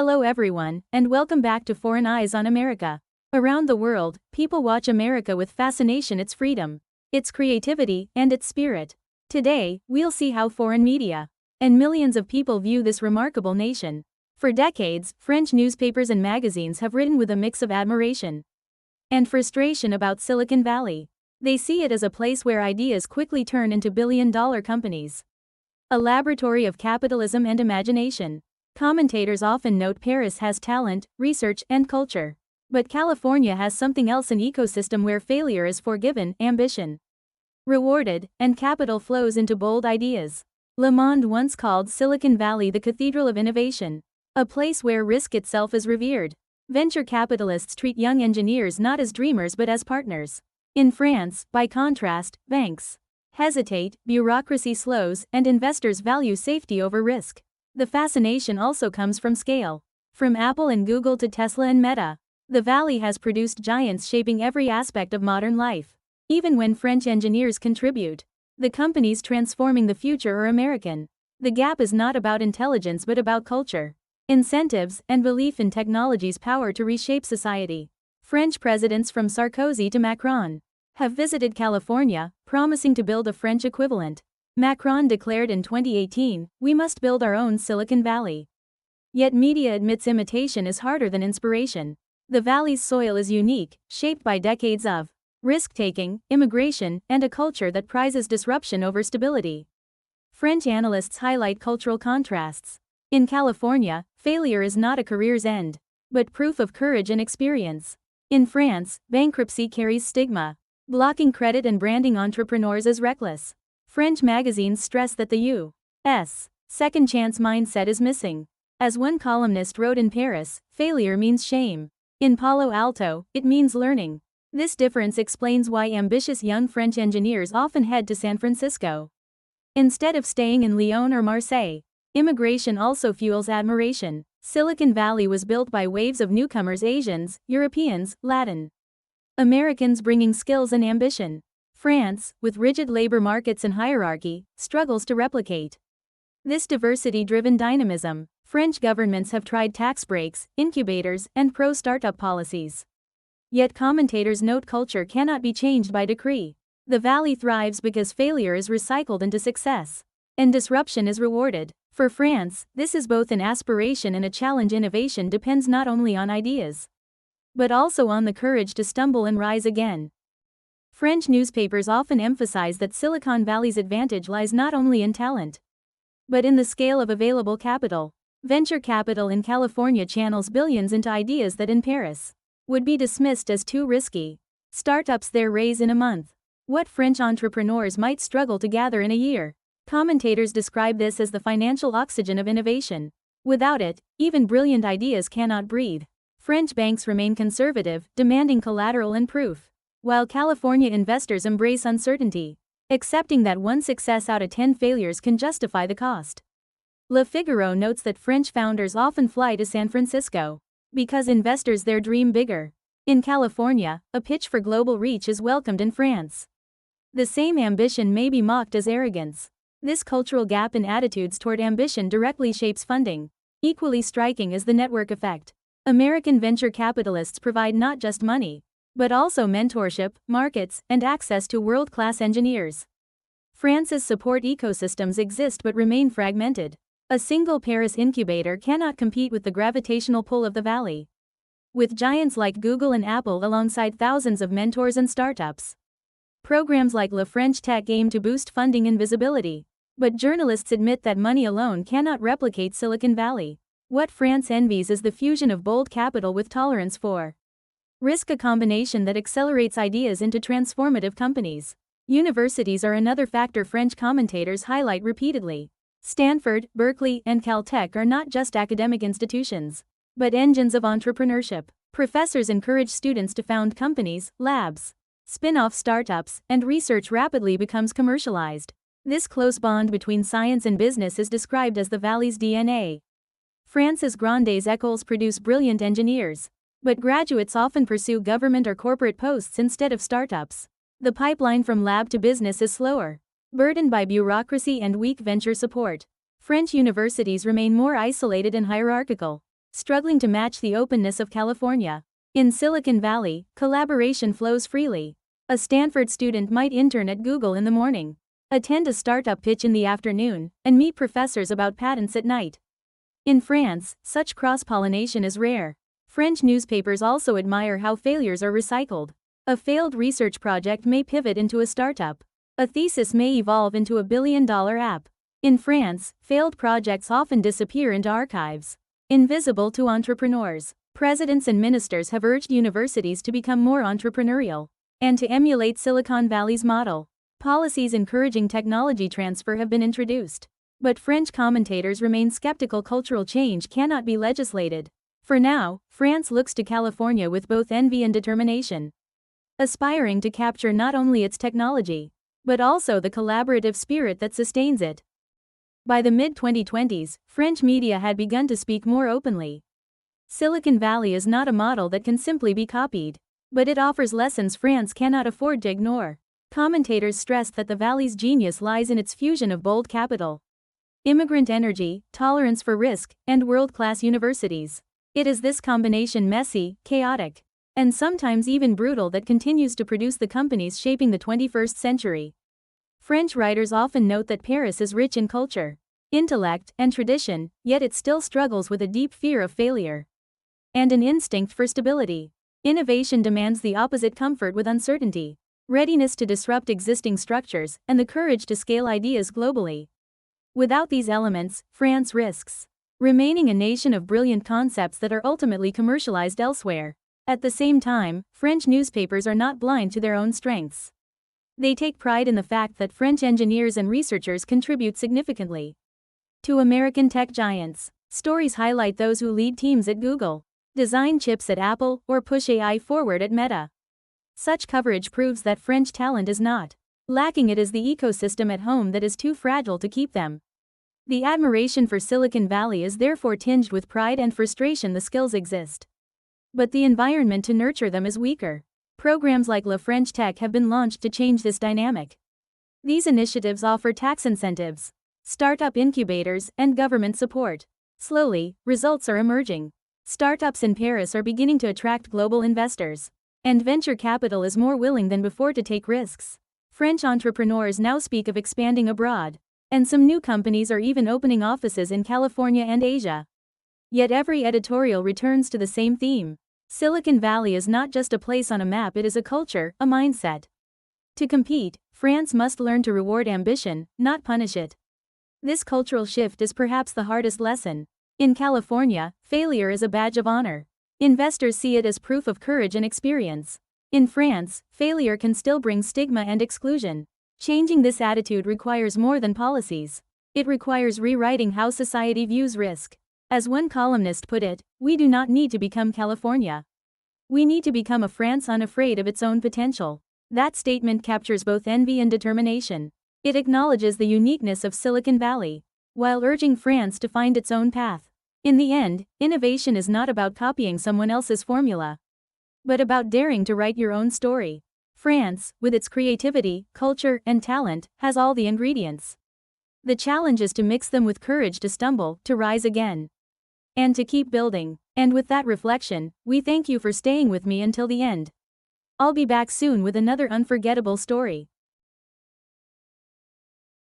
Hello everyone, and welcome back to Foreign Eyes on America. Around the world, people watch America with fascination, its freedom, its creativity, and its spirit. Today, we'll see how foreign media and millions of people view this remarkable nation. For decades, French newspapers and magazines have written with a mix of admiration and frustration about Silicon Valley. They see it as a place where ideas quickly turn into billion-dollar companies, a laboratory of capitalism and imagination. Commentators often note Paris has talent, research, and culture. But California has something else, an ecosystem where failure is forgiven, ambition rewarded, and capital flows into bold ideas. Le Monde once called Silicon Valley the cathedral of innovation, a place where risk itself is revered. Venture capitalists treat young engineers not as dreamers but as partners. In France, by contrast, banks hesitate, bureaucracy slows, and investors value safety over risk. The fascination also comes from scale. From Apple and Google to Tesla and Meta, the Valley has produced giants shaping every aspect of modern life. Even when French engineers contribute, the companies transforming the future are American. The gap is not about intelligence but about culture, incentives, and belief in technology's power to reshape society. French presidents from Sarkozy to Macron have visited California, promising to build a French equivalent. Macron declared in 2018, "We must build our own Silicon Valley." Yet media admits imitation is harder than inspiration. The Valley's soil is unique, shaped by decades of risk-taking, immigration, and a culture that prizes disruption over stability. French analysts highlight cultural contrasts. In California, failure is not a career's end, but proof of courage and experience. In France, bankruptcy carries stigma, blocking credit and branding entrepreneurs as reckless. French magazines stress that the U.S. second chance mindset is missing. As one columnist wrote, in Paris, failure means shame. In Palo Alto, it means learning. This difference explains why ambitious young French engineers often head to San Francisco instead of staying in Lyon or Marseille. Immigration also fuels admiration. Silicon Valley was built by waves of newcomers: Asians, Europeans, Latin Americans bringing skills and ambition. France, with rigid labor markets and hierarchy, struggles to replicate this diversity-driven dynamism. French governments have tried tax breaks, incubators, and pro-startup policies. Yet commentators note culture cannot be changed by decree. The Valley thrives because failure is recycled into success, and disruption is rewarded. For France, this is both an aspiration and a challenge. Innovation depends not only on ideas, but also on the courage to stumble and rise again. French newspapers often emphasize that Silicon Valley's advantage lies not only in talent, but in the scale of available capital. Venture capital in California channels billions into ideas that in Paris would be dismissed as too risky. Startups there raise in a month what French entrepreneurs might struggle to gather in a year. Commentators describe this as the financial oxygen of innovation. Without it, even brilliant ideas cannot breathe. French banks remain conservative, demanding collateral and proof, while California investors embrace uncertainty, accepting that one success out of 10 failures can justify the cost. Le Figaro notes that French founders often fly to San Francisco because investors there dream bigger. In California, a pitch for global reach is welcomed. In France, the same ambition may be mocked as arrogance. This cultural gap in attitudes toward ambition directly shapes funding. Equally striking is the network effect. American venture capitalists provide not just money, but also mentorship, markets, and access to world-class engineers. France's support ecosystems exist but remain fragmented. A single Paris incubator cannot compete with the gravitational pull of the Valley, with giants like Google and Apple alongside thousands of mentors and startups. Programs like La French Tech aim to boost funding and visibility, but journalists admit that money alone cannot replicate Silicon Valley. What France envies is the fusion of bold capital with tolerance for risk, a combination that accelerates ideas into transformative companies. Universities are another factor French commentators highlight repeatedly. Stanford, Berkeley, and Caltech are not just academic institutions, but engines of entrepreneurship. Professors encourage students to found companies, labs, spin-off startups, and research rapidly becomes commercialized. This close bond between science and business is described as the Valley's DNA. France's grandes écoles produce brilliant engineers, but graduates often pursue government or corporate posts instead of startups. The pipeline from lab to business is slower, burdened by bureaucracy and weak venture support. French universities remain more isolated and hierarchical. struggling to match the openness of California. In Silicon Valley, collaboration flows freely. A Stanford student might intern at Google in the morning, attend a startup pitch in the afternoon, and meet professors about patents at night. In France, such cross-pollination is rare. French newspapers also admire how failures are recycled. A failed research project may pivot into a startup. A thesis may evolve into a billion-dollar app. In France, failed projects often disappear into archives, invisible to entrepreneurs. Presidents and ministers have urged universities to become more entrepreneurial and to emulate Silicon Valley's model. Policies encouraging technology transfer have been introduced. But French commentators remain skeptical cultural change cannot be legislated. For now, France looks to California with both envy and determination, aspiring to capture not only its technology, but also the collaborative spirit that sustains it. By the mid-2020s, French media had begun to speak more openly. Silicon Valley is not a model that can simply be copied, but it offers lessons France cannot afford to ignore. Commentators stressed that the Valley's genius lies in its fusion of bold capital, immigrant energy, tolerance for risk, and world-class universities. It is this combination, messy, chaotic, and sometimes even brutal, that continues to produce the companies shaping the 21st century. French writers often note that Paris is rich in culture, intellect, and tradition, yet it still struggles with a deep fear of failure and an instinct for stability. Innovation demands the opposite: comfort with uncertainty, readiness to disrupt existing structures, and the courage to scale ideas globally. Without these elements, France risks remaining a nation of brilliant concepts that are ultimately commercialized elsewhere. At the same time, French newspapers are not blind to their own strengths. They take pride in the fact that French engineers and researchers contribute significantly to American tech giants. Stories highlight those who lead teams at Google, design chips at Apple, or push AI forward at Meta. Such coverage proves that French talent is not lacking, it is the ecosystem at home that is too fragile to keep them. The admiration for Silicon Valley is therefore tinged with pride and frustration. The skills exist, but the environment to nurture them is weaker. Programs like La French Tech have been launched to change this dynamic. These initiatives offer tax incentives, startup incubators, and government support. Slowly, results are emerging. Startups in Paris are beginning to attract global investors, and venture capital is more willing than before to take risks. French entrepreneurs now speak of expanding abroad, and some new companies are even opening offices in California and Asia. Yet every editorial returns to the same theme. Silicon Valley is not just a place on a map, it is a culture, a mindset. To compete, France must learn to reward ambition, not punish it. This cultural shift is perhaps the hardest lesson. In California, failure is a badge of honor. Investors see it as proof of courage and experience. In France, failure can still bring stigma and exclusion. Changing this attitude requires more than policies. It requires rewriting how society views risk. As one columnist put it, we do not need to become California. We need to become a France unafraid of its own potential. That statement captures both envy and determination. It acknowledges the uniqueness of Silicon Valley, while urging France to find its own path. In the end, innovation is not about copying someone else's formula, but about daring to write your own story. France, with its creativity, culture, and talent, has all the ingredients. The challenge is to mix them with courage to stumble, to rise again, and to keep building. And with that reflection, we thank you for staying with me until the end. I'll be back soon with another unforgettable story.